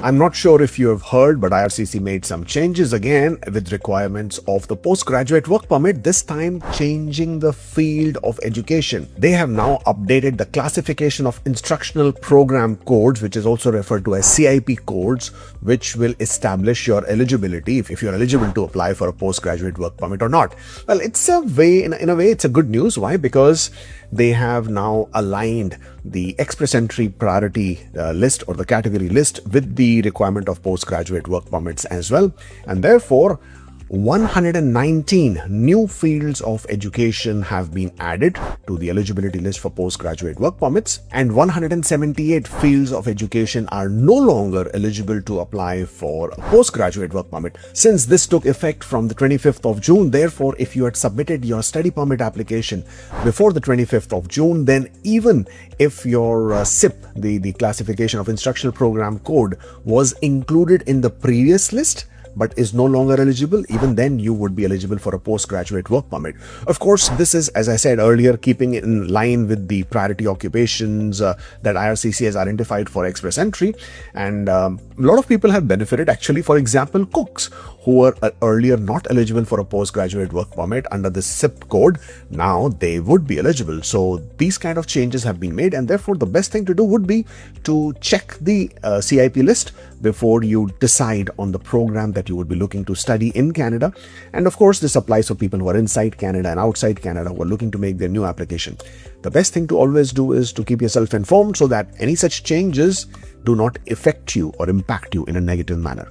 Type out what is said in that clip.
I'm not sure if you have heard, but IRCC made some changes again with requirements of the postgraduate work permit, this time changing the field of education. They have now updated the classification of instructional program codes, which is also referred to as CIP codes, which will establish your eligibility if you're eligible to apply for a postgraduate work permit or not. Well, it's a way, in a way, it's a good news. Why? Because they have now aligned the express entry priority list or the category list with the requirement of postgraduate work permits as well. And therefore, 119 new fields of education have been added to the eligibility list for postgraduate work permits, and 178 fields of education are no longer eligible to apply for a postgraduate work permit. Since this took effect from the 25th of June, therefore, if you had submitted your study permit application before the 25th of June, then even if your CIP, the classification of instructional program code, was included in the previous list, but is no longer eligible, even then you would be eligible for a postgraduate work permit. Of course, this is, as I said earlier, keeping it in line with the priority occupations that IRCC has identified for express entry. And a lot of people have benefited, actually. For example, cooks who were earlier not eligible for a postgraduate work permit under the CIP code, now they would be eligible. So these kind of changes have been made, and therefore the best thing to do would be to check the CIP list before you decide on the program that you would be looking to study in Canada. And of course, this applies for people who are inside Canada and outside Canada who are looking to make their new application. The best thing to always do is to keep yourself informed so that any such changes do not affect you or impact you in a negative manner.